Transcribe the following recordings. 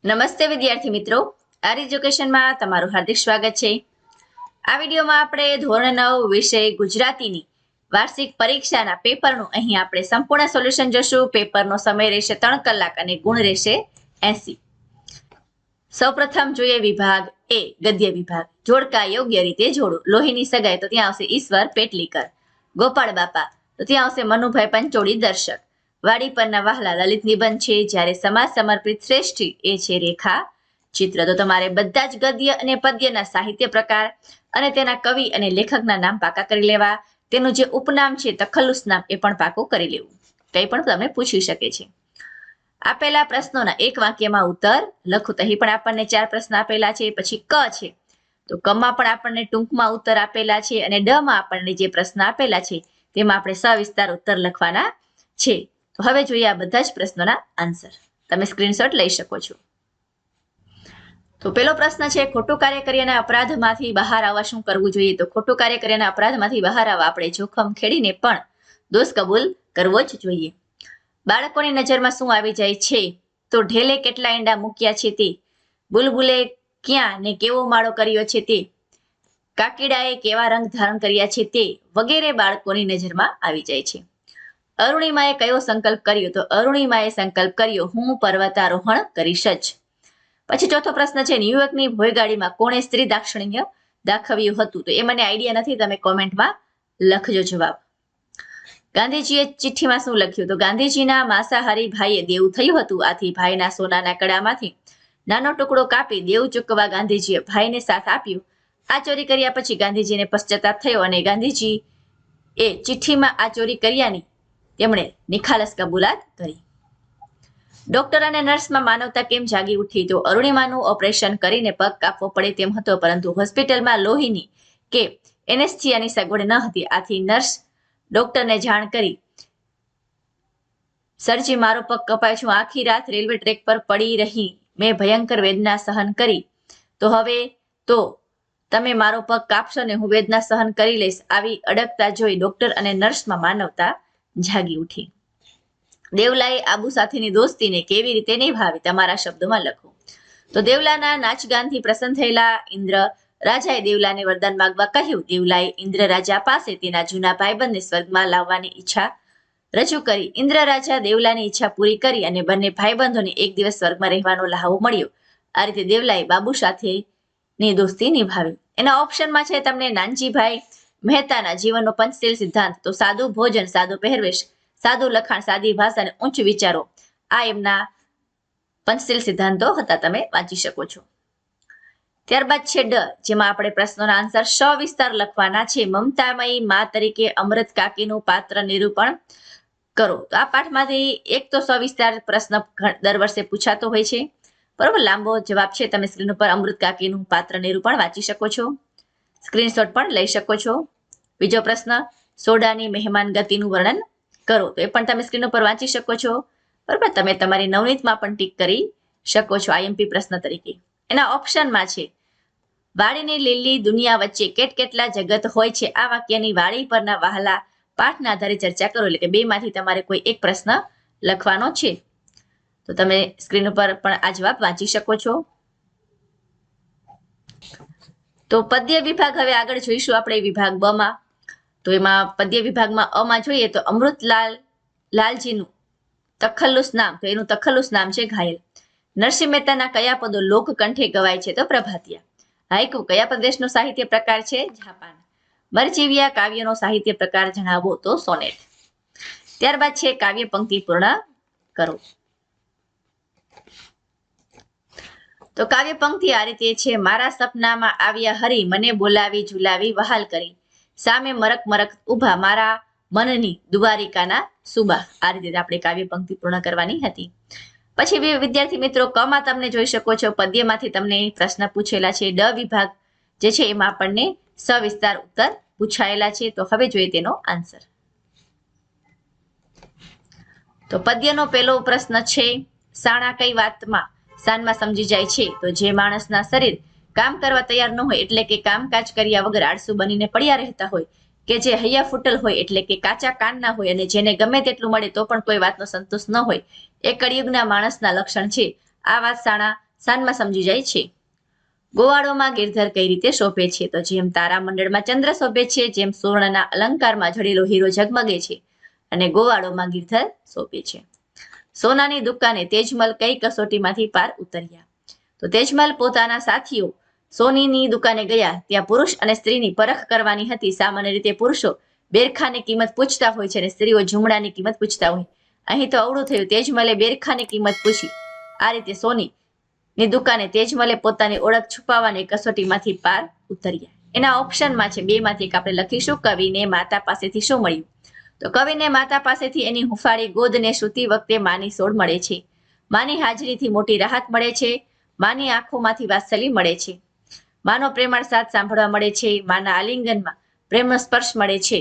નમસ્તે વિદ્યાર્થી મિત્રો, આર એજ્યુકેશનમાં તમારું હાર્દિક સ્વાગત છે. આ વિડીયોમાં આપણે ધોરણ 9 વિષય ગુજરાતીની વાર્ષિક પરીક્ષાના પેપરનું અહીં આપણે સંપૂર્ણ સોલ્યુશન જોશું. પેપરનો સમય રહેશે 3 કલાક અને ગુણ રહેશે 80. સૌપ્રથમ જોઈએ વિભાગ એ, ગદ્ય વિભાગ. જોડકા યોગ્ય રીતે જોડો. લોહીની સગાઈ તો ત્યાં આવશે ઈશ્વર પેટલીકર. ગોપાળ બાપા તો ત્યાં આવશે મનુભાઈ પંચોળી દર્શક. વાડી પરના વહાલા લલિત નિબંધ છે. જ્યારે સમાજ સમર્પિત શ્રેષ્ઠી એ છે રેખા ચિત્ર. તો તમારે બધા જ ગદ્ય અને પદ્યના સાહિત્ય પ્રકાર અને તેના કવિ અને લેખકના નામ પાકા કરી લેવા. તેનું જે ઉપનામ છે તખલ્લુસ નામ એ પણ પાકું કરી લેવું. કંઈ પણ તમને પૂછી શકે છે. આપેલા પ્રશ્નોના એક વાક્યમાં ઉત્તર લખો. તો અહીં પણ આપણને 4 પ્રશ્ન આપેલા છે. પછી ક છે તો કમાં પણ આપણને ટૂંકમાં ઉત્તર આપેલા છે અને ડ માં આપણને જે પ્રશ્ન આપેલા છે તેમાં આપણે સવિસ્તાર ઉત્તર લખવાના છે. તો હવે જોઈએ આ બધા જ પ્રશ્નોના આન્સર. તમે સ્ક્રીનશોટ લઈ શકો છો. તો પેલો પ્રશ્ન છે, ખોટું કાર્ય કર્યાના અપરાધમાંથી બહાર આવવા શું કરવું જોઈએ? તો ખોટું કાર્ય કર્યાના અપરાધમાંથી બહાર આવવા આપણે જોખમ ખેડીને પણ દોષ કબૂલ કરવો જ જોઈએ. બાળકોની નજરમાં શું આવી જાય છે? તો ઢેલે કેટલા ઈંડા મૂક્યા છે તે, બુલબુલે ક્યાં ને કેવો માળો કર્યો છે તે, કાકીડાએ કેવા રંગ ધારણ કર્યા છે તે વગેરે બાળકોની નજરમાં આવી જાય છે. અરુણિમાએ કયો સંકલ્પ કર્યો? તો અરુણિમાએ સંકલ્પ કર્યો, હું પર્વતારોહણ કરીશ જ. પછી ચોથો પ્રશ્ન છે, ન્યુયોર્કની ભોયગાડીમાં કોણે સ્ત્રી દાક્ષિણ્ય દાખવ્યું હતું? તો એ મને આઈડિયા નથી, તમે કોમેન્ટમાં લખજો જવાબ. ગાંધીજીએ ચિઠ્ઠીમાં શું લખ્યું? તો ગાંધીજીના માંસાહારી ભાઈએ દેવું થયું હતું, આથી ભાઈના સોનાના કડામાંથી નાનો ટુકડો કાપી દેવું ચૂકવવા ગાંધીજીએ ભાઈને સાથ આપ્યો. આ ચોરી કર્યા પછી ગાંધીજીને પશ્ચાતાપ થયો અને ગાંધીજી એ ચિઠ્ઠીમાં આ ચોરી કર્યાની તેમણે નિખાલસ કબૂલાત કરી. ડોક્ટર અને નર્સમાં માનવતા કેમ જાગી ઉઠી? તો અરુણિમાનું ઓપરેશન કરીને પગ કાપવો પડે તેમ હતો, પરંતુ હોસ્પિટલમાં લોહીની કે એનેસ્થિયાની સગવડ ન હતી. આથી નર્સ ડોક્ટરને જાણ કરી, સરજી મારો પગ કપાય છું, આખી રાત રેલવે ટ્રેક પર પડી રહી, મેં ભયંકર વેદના સહન કરી, તો હવે તો તમે મારો પગ કાપશો ને હું વેદના સહન કરી લઈશ. આવી અડગતા જોઈ ડોક્ટર અને નર્સમાં માનવતા જાગી ઉઠી. દેવલાએ આબુ સાથેની દોસ્તીને કેવી રીતે નિભાવી? તમારા શબ્દોમાં લખો. તો દેવલાના નાચગાનથી પ્રસન્ન થયેલા ઇન્દ્ર રાજાએ દેવલાને વરદાન માંગવા કહ્યું. દેવલાએ ઇન્દ્ર રાજા પાસે તેના જૂના ભાઈબંધને સ્વર્ગમાં લાવવાની ઈચ્છા રજૂ કરી. ઇન્દ્ર રાજા દેવલાની ઈચ્છા પૂરી કરી અને બંને ભાઈબંધોને એક દિવસ સ્વર્ગમાં રહેવાનો લહાવો મળ્યો. આ રીતે દેવલાએ બાબુ સાથેની દોસ્તી નિભાવી. એના ઓપ્શનમાં છે તમને નાનજીભાઈ મહેતાના જીવનનો પંચશીલ સિદ્ધાંત, તો સાદું ભોજન, સાદો પહેરવેશ, સાદું લખાણ, સાદી ભાષા અને ઉચ્ચ વિચારો, આ એમના પંચશીલ સિદ્ધાંતો હતા. તમે વાંચી શકો છો. ત્યારબાદ છે ડ, જેમાં આપણે પ્રશ્નોના આન્સર સવિસ્તાર લખવાના છે. મમતામયી મા તરીકે અમૃત કાકીનું પાત્ર નિરૂપણ કરો. તો આ પાઠમાંથી એક તો સવિસ્તાર પ્રશ્ન દર વર્ષે પૂછાતો હોય છે, બરોબર. લાંબો જવાબ છે, તમે સ્ક્રીન ઉપર અમૃત કાકીનું પાત્ર નિરૂપણ વાંચી શકો છો, સ્ક્રીનશોટ પણ લઈ શકો છો. બીજો પ્રશ્ન, સોડાની મહેમાન ગતિનું વર્ણન કરો. તો એ પણ તમે સ્ક્રીન ઉપર વાંચી શકો છો, બરોબર. તમે તમારી નવનીતમાં પણ ટીક કરી શકો છો આઈએમપી પ્રશ્ન તરીકે. એના ઓપ્શનમાં છે, વાડીની લીલી દુનિયા વચ્ચે કેટલા જગત હોય છે? આ વાક્યની વાડી પરના વહાલા પાઠના આધારે ચર્ચા કરો. એટલે કે બે માંથી તમારે કોઈ એક પ્રશ્ન લખવાનો છે. તો તમે સ્ક્રીન ઉપર પણ આ જવાબ વાંચી શકો છો. તો પદ્ય વિભાગ હવે આગળ જોઈશું આપણે વિભાગ બ માં. તો એમાં પદ્ય વિભાગમાં અ માં જોઈએ તો લાલજીનું તખલ્લુસ નામ, તો એનું તખલ્લુસ નામ છે ઘાયલ. નરસિંહ મહેતાના કયા પદો લોકકંઠે ગવાય છે? તો પ્રભાતિયા. હાઈકુ કયા પ્રદેશનો સાહિત્ય પ્રકાર છે? જાપાન. મરચીવિયા કાવ્યનો સાહિત્ય પ્રકાર જણાવો. તો સોનેટ. ત્યારબાદ છે કાવ્ય પંક્તિ પૂર્ણ કરો. તો કાવ્ય પંક્તિ આ રીતે છે, મારા સપનામાં આવ્યા હરી, મને બોલાવી ઝુલાવી વહાલ કરી, સામે મરક મરક ઉભા, મારા મનની દ્વારિકાના સુબા. આ રીતે આપણે કાવ્ય પંક્તિ પૂર્ણ કરવાની હતી. પછી વિદ્યાર્થી મિત્રો કમાં તમને જોઈ શકો છો પદ્યમાંથી તમને પ્રશ્ન પૂછેલા છે. ડ વિભાગ જે છે એમાં આપણને સવિસ્તાર ઉત્તર પૂછાયેલા છે. તો હવે જોઈએ તેનો આન્સર. તો પદ્યનો પહેલો પ્રશ્ન છે, સાણા કઈ વાતમાં સાનમાં સમજી જાય છે? તો જે માણસના શરીર કામ કરવા તૈયાર ન હોય, એટલે કે કામકાજ કર્યા વગર આળસુ બનીને પડ્યા રહેતા હોય, કે જે હૈયા ફૂટલ હોય, એટલે કે કાચા કાનના હોય, અને જેને ગમે તેટલું મળે તો પણ કોઈ વાતનો સંતોષ ન હોય, એ કળિયુગના માણસના લક્ષણ છે. આ વાત સાણા સાનમાં સમજી જાય છે. ગોવાળોમાં ગિરધર કઈ રીતે શોભે છે? તો જેમ તારામંડળમાં ચંદ્ર શોભે છે, જેમ સુવર્ણના અલંકારમાં જડેલો હીરો ઝગમગે છે અને ગોવાળોમાં ગિરધર શોભે છે. સોનાની દુકાને તેજમલ કઈ કસોટીમાંથી પાર ઉતર્યા? તો તેજમલ પોતાના સાથીઓ સોનીની દુકાને ગયા. ત્યાં પુરુષ અને સ્ત્રીની પરખ કરવાની હતી. સામાન્ય રીતે પુરુષો બેરખાની કિંમત પૂછતા હોય છે અને સ્ત્રીઓ ઝુમડાની કિંમત પૂછતા હોય. અહીં તો અવળું થયું. તેજમલે બેરખાની કિંમત પૂછી. આ રીતે સોનીની દુકાને તેજમલે પોતાની ઓળખ છુપાવવાની કસોટીમાંથી પાર ઉતર્યા. એના ઓપ્શનમાં છે બેમાંથી એક આપણે લખીશું. કવિને માતા પાસેથી શું મળ્યું? તો કવિને માતા પાસેથી એની હુંફાળી ગોદને સૂતી વખતે માની સોડ મળે છે. માની હાજરીથી મોટી રાહત મળે છે. માની આંખોમાંથી વાત્સલ્ય મળે છે. માનો પ્રેમાળ સાથ સાંભળવા મળે છે. માના આલિંગનમાં પ્રેમનો સ્પર્શ મળે છે.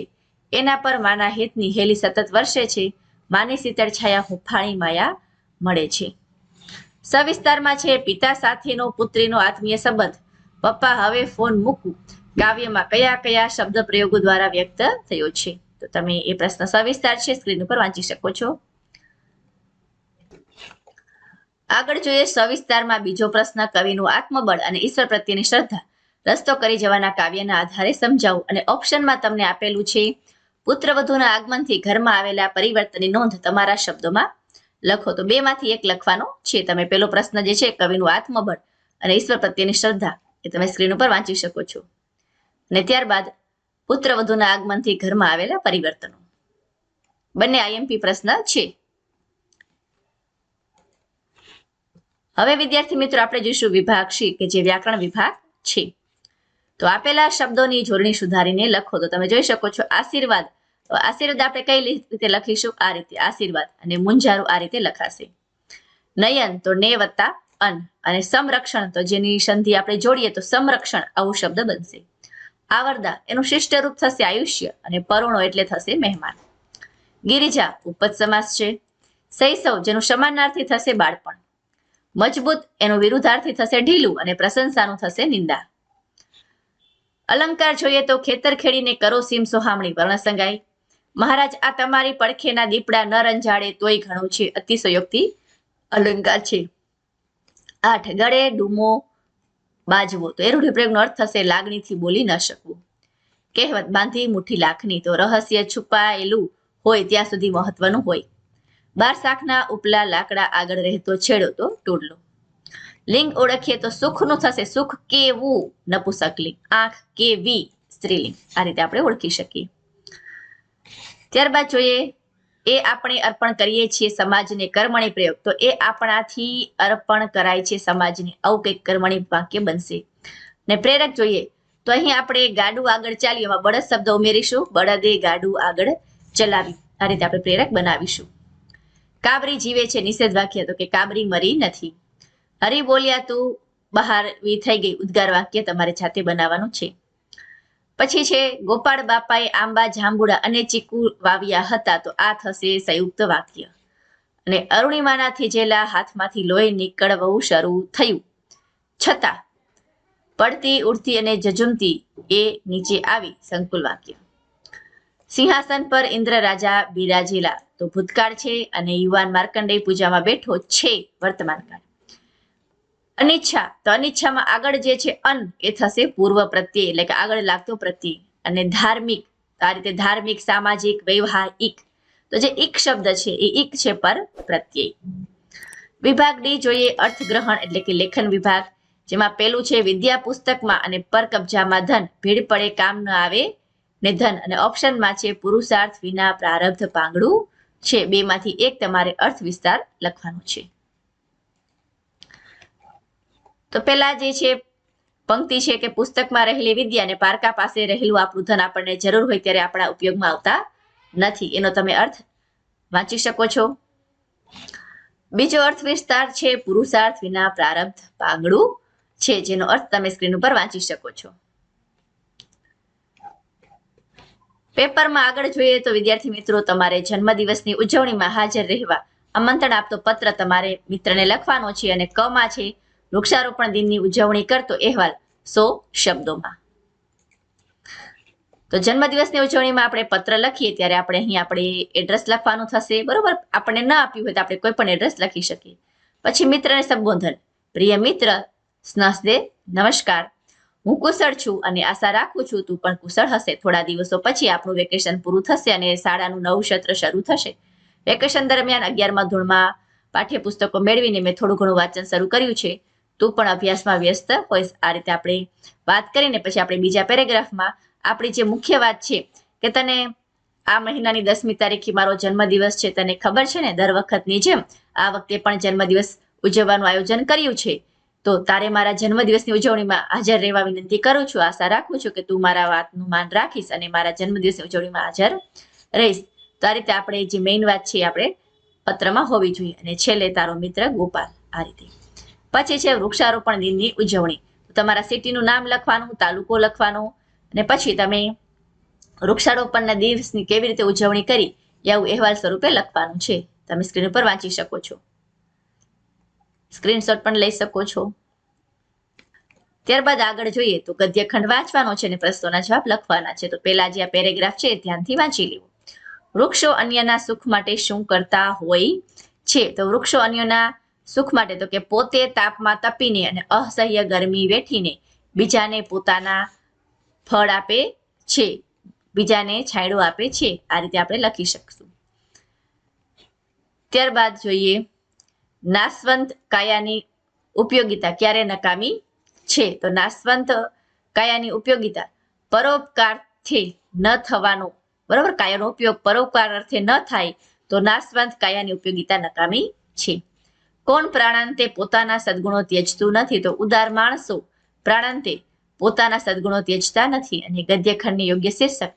એના પર માના હેતની હેલી સતત વર્ષે છે. માની શીતળ છાયા હુંફાળી માયા મળે છે. સવિસ્તારમાં છે પિતા સાથેનો પુત્રીનો આત્મીય સંબંધ. પપ્પા હવે ફોન મૂકું કાવ્યમાં કયા કયા શબ્દ પ્રયોગો દ્વારા વ્યક્ત થયો છે? તો તમે એ પ્રશ્ન સવિસ્તાર છે સ્ક્રીન ઉપર વાંચી શકો છો. આગળ જોઈએ સવિસ્તારમાં બીજો પ્રશ્ન. કવિનું આત્મબળ અને ઈશ્વર પ્રત્યેની શ્રદ્ધા રસ્તો કરી જવાના કાવ્યના આધારે સમજાવો. અને ઓપ્શનમાં તમને આપેલું છે પુત્રવધુના આગમનથી ઘરમાં આવેલા પરિવર્તનની નોંધ તમારા શબ્દોમાં લખો. તો બેમાંથી એક લખવાનો છે. તમે પેલો પ્રશ્ન જે છે કવિનું આત્મબળ અને ઈશ્વર પ્રત્યેની શ્રદ્ધા એ તમે સ્ક્રીન ઉપર વાંચી શકો છો. અને ત્યારબાદ પુત્રવધુના આગમનથી ઘરમાં આવેલા પરિવર્તનો. બંને આઈએમપી પ્રશ્ન છે. હવે વિદ્યાર્થી મિત્રો આપણે જોઈશું વિભાગ સી કે જે વ્યાકરણ વિભાગ છે. તો આપેલા શબ્દોની જોડણી સુધારીને લખો. તો તમે જોઈ શકો છો આશીર્વાદ. આશીર્વાદ આપણે કઈ રીતે લખીશું? આ રીતે આશીર્વાદ. અને મુંજારું આ રીતે લખાશે. નયન તો ને વત્તા અન. અને સંરક્ષણ તો જેની સંધિ આપણે જોડીએ તો સંરક્ષણ આવું શબ્દ બનશે. આવરદા એનું શિષ્ટ રૂપ થશે આયુષ્ય. અને પરુણો એટલે થશે મહેમાન. ગિરિજા ઉપપદ સમાસ છે. શૈશવ જેનું સમાનાર્થી થશે બાળપણ. મજબૂત એનું વિરુદ્ધાર્થી થશે ઢીલું. અને પ્રશંસાનું થશે નિંદા. અલંકાર જોઈએ તો ખેતર ખેડીને કરો સીમ સોહામણી વર્ણસંગાઈ. મહારાજ આ તમારી પડખેના દીપડા ન રંજાડે તોય ઘણું છે અતિશયોક્તિ અલંકાર છે. 8 ગળે ડૂમો બાજવો તો એ રૂઢિપ્રયોગનો અર્થ થશે લાગણીથી બોલી ન શકવું. કહેવત બાંધી મુઠ્ઠી લાખની તો રહસ્ય છુપાયેલું હોય ત્યાં સુધી મહત્વનું હોય. 12 શાખના ઉપલા લાકડા આગળ રહેતો છેડો તો ટોડલો. લિંગ ઓળખીએ તો સુખનું થશે સુખ કેવું નપુંસક લિંગ. આંખ કેવી સ્ત્રીલિંગ. આ રીતે આપણે ઓળખી શકીએ. ત્યારબાદ જોઈએ એ આપણે અર્પણ કરીએ છીએ સમાજને કર્મણી પ્રયોગ. તો એ આપણાથી અર્પણ કરાય છે સમાજને. આવું કંઈક કર્મણી વાક્ય બનશે. ને પ્રેરક જોઈએ તો અહીં આપણે ગાડું આગળ ચાલ્યું એમાં બળદ શબ્દ ઉમેરીશું. બળદે ગાડું આગળ ચલાવ્યું. આ રીતે આપણે પ્રેરક બનાવીશું. કાબરી જીવે છે નિષેધ વાક્ય. તો કે કાબરી મરી નથી. હરી બોલ્યા તું બહાર થઈ ગઈ. ઉદ્ગાર વાક્ય તમારે જાતે બનાવવાનું છે. પછી છે ગોપાળ બાપાએ આંબા જાંબુડા અને ચીકુ વાવ્યા હતા. તો આ થશે સંયુક્ત વાક્ય. અને અરુણિમાના થીજેલા હાથમાંથી લોહી નીકળવું શરૂ થયું. છતાં પડતી ઉડતી અને જજુમતી એ નીચે આવી સંકુલ વાક્ય. સિંહાસન પર ઇન્દ્ર રાજા બિરાજેલા. તો ભૂતકાળ છે. અને યુવાન માર્કંડેય પૂજામાં બેઠો છે વર્તમાન કાળ. અનિચ્છા તો અનિચ્છામાં આગળ જે છે અન એ થશે પૂર્વ પ્રત્યય એટલે કે આગળ લાગતો પ્રત્યય. અને ધાર્મિક આ રીતે ધાર્મિક સામાજિક વ્યવહારિક તો જે ઇક શબ્દ છે એ ઇક છે પર પ્રત્યય. વિભાગ ડી જોઈએ અર્થગ્રહણ એટલે કે લેખન વિભાગ. જેમાં પેલું છે વિદ્યા પુસ્તકમાં અને પર કબજામાં ધન ભીડ પડે કામ ન આવે ને ધન. અને ઓપ્શનમાં છે પુરુષાર્થ વિના પ્રારબ્ધ પાંગડું છે. બેમાંથી એક તમારે અર્થ વિસ્તાર લખવાનો છે. તો પેલા જે છે પંક્તિ છે કે પુસ્તકમાં રહેલી વિદ્યા અને પારકા પાસે રહેલું આપણું ધન આપણને જરૂર હોય ત્યારે આપણા ઉપયોગમાં આવતા નથી. એનો તમે અર્થ વાંચી શકો છો. બીજો અર્થ વિસ્તાર છે પુરુષાર્થ વિના પ્રારબ્ધ પાંગડું છે. જેનો અર્થ તમે સ્ક્રીન ઉપર વાંચી શકો છો. પેપરમાં આગળ જોઈએ તો વિદ્યાર્થી મિત્રો તમારે જન્મદિવસની ઉજવણીમાં હાજર રહેવા આમંત્રણ આપતો પત્ર તમારે મિત્રને લખવાનો છે. અને કમાં છે વૃક્ષારોપણ દિનની ઉજવણી કરતો અહેવાલ 100 શબ્દોમાં. તો જન્મદિવસની ઉજવણીમાં આપણે પત્ર લખીએ ત્યારે આપણે અહીં આપણે એડ્રેસ લખવાનું થશે. બરોબર. આપણને ન આપ્યું હોય તો આપણે કોઈ પણ એડ્રેસ લખી શકીએ. પછી મિત્રને સંબોધન પ્રિય મિત્ર, સ્નસ્દે નમસ્કાર. હું કુશળ છું અને આશા રાખું છું તું પણ કુશળ હશે. થોડા દિવસો પછી આપણું વેકેશન પૂરું થશે અને શાળાનું નવું સત્ર શરૂ થશે. વેકેશન દરમિયાન 11મા ધોરણમાં પાઠ્યપુસ્તકો મેળવીને મેં થોડું ઘણું વાંચન શરૂ કર્યું છે. તું પણ અભ્યાસમાં વ્યસ્ત હોઈશ. આ રીતે આપણે વાત કરીને પછી આપણે બીજા પેરેગ્રાફમાં આપણી જે મુખ્ય વાત છે કે તને આ મહિનાની 10મી તારીખે મારો જન્મદિવસ છે. તને ખબર છે ને, દર વખતની જેમ આ વખતે પણ જન્મદિવસ ઉજવવાનું આયોજન કર્યું છે. તો તારે મારા જન્મદિવસની ઉજવણીમાં હાજર રહેવા વિનંતી કરું છું. આશા રાખું છું કે તું મારા વાતનું માન રાખીશ અને મારા જન્મદિવસની ઉજવણીમાં હાજર રહીશ. તો આ રીતે આપણે જે મેઇન વાત છે આપણે પત્રમાં હોવી જોઈએ. અને છેલ્લે તારો મિત્ર ગોપાલ. આ રીતે પછી છે વૃક્ષારોપણ દિનની ઉજવણી. તમારા સિટીનું નામ લખવાનું, તાલુકો લખવાનો અને પછી તમે વૃક્ષારોપણના દિવસની કેવી રીતે ઉજવણી કરી એવું અહેવાલ સ્વરૂપે લખવાનું છે. તમે સ્ક્રીન ઉપર વાંચી શકો છો, સ્ક્રીનશોટ પણ લઈ શકો છો. ત્યારબાદ આગળ જોઈએ તો ગદ્યખંડ વાંચવાનો છે અને પ્રશ્નોના જવાબ લખવાના છે. તો પહેલા જે આ પેરેગ્રાફ છે ધ્યાનથી વાંચી લેવું. વૃક્ષો અન્યના સુખ માટે શું કરતા હોય છે? તો વૃક્ષો અન્યના સુખ માટે તો કે પોતે તાપમાં તપીને અને અસહ્ય ગરમી વેઠીને બીજાને પોતાના ફળ આપે છે, બીજાને છાંયડો આપે છે. આ રીતે આપણે લખી શકશું. ત્યારબાદ જોઈએ નાશવંત કાયાની ઉપયોગિતા ક્યારે નકામી છે? તો નાશવંત કાયાની ઉપયોગિતા પરોપકારથી ન થવાનો, બરાબર, કાયાનો ઉપયોગ પરોપકાર અર્થે ન થાય તો નાશવંત કાયાની ઉપયોગિતા નકામી છે. કોણ પ્રાણાંતે પોતાના સદગુણો ત્યજતું નથી? તો ઉદાર માણસો પ્રાણાંતે પોતાના સદગુણો ત્યજતા નથી. અને ગદ્યખંડની યોગ્ય શીર્ષક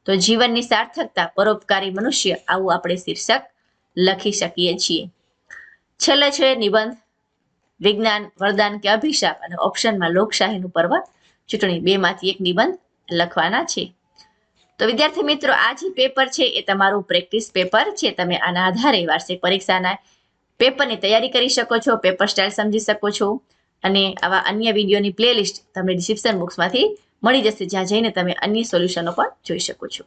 તો જીવનની સાર્થકતા, પરોપકારી મનુષ્ય, આવું આપણે શીર્ષક લખી શકીએ છીએ. છેલ્લે છે નિબંધ, વિજ્ઞાન, વરદાન કે અભિશાપ, અને ઓપ્શનમાં લોકશાહીનું પર્વ, ચૂંટણી. બેમાંથી એક નિબંધ લખવાના છે. તો વિદ્યાર્થી મિત્રો, આ જે પેપર છે એ તમારું પ્રેક્ટિસ પેપર છે. તમે આના આધારે વાર્ષિક પરીક્ષાના પેપરની તૈયારી કરી શકો છો, પેપર સ્ટાઇલ સમજી શકો છો. અને આવા અન્ય વિડીયોની પ્લેલિસ્ટ તમને ડિસ્ક્રિપ્શન બોક્સમાંથી મળી જશે, જ્યાં જઈને તમે અન્ય સોલ્યુશનો પણ જોઈ શકો છો.